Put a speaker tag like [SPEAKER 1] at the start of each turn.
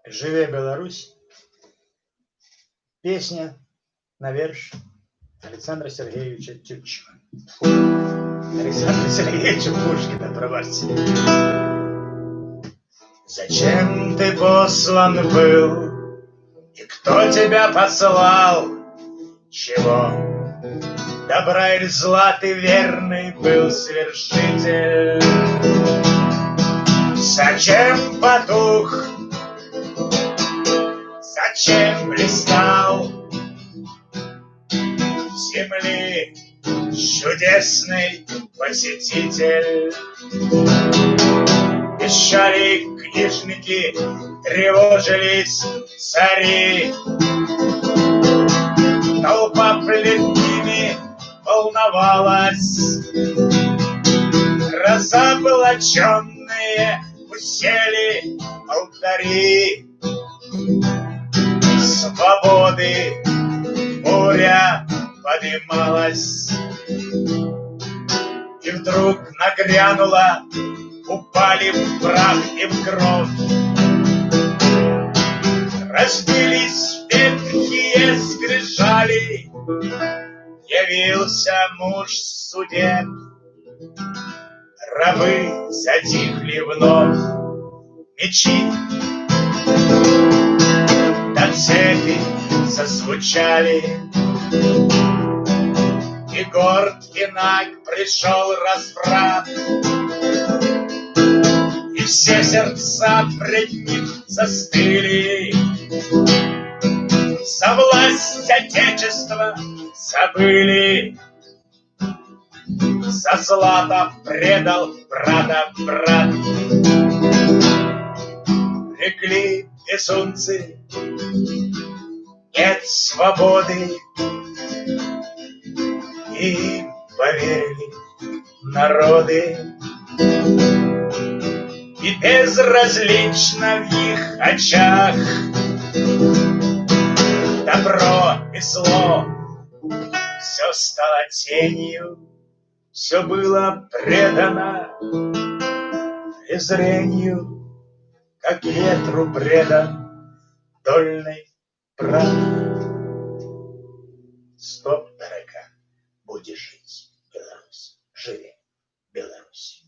[SPEAKER 1] Живе Беларусь. Песня на верш Александра Сергеевича Тютчева. Александра Сергеевича Пушкина, пробачьте. Зачем ты послан был, и кто тебя послал? Чего? Добра или зла ты верный был свершитель? Зачем потух? Зачем блистал земли чудесный посетитель? Вещали книжники, тревожились цари, толпа пред ними волновалась. Разоблаченные усели алтари свободы, буря поднималась, и вдруг нагрянула, упали в прах и в кровь, разбились ветхие скрижали, явился муж судеб, рабы затихли вновь, мечи до цепи зазвучали, и горд и наг пришел разврат, и все сердца пред ним застыли. За власть Отечества забыли, за злато предал брата брат. Легли безумцы, нет свободы, и поверили народы. И безразлично в их очах добро и зло, все стало тенью, все было предано презрению, как ветру предан дольный прах. Стоп, дорога, будешь жить, Беларусь, живи, Беларусь.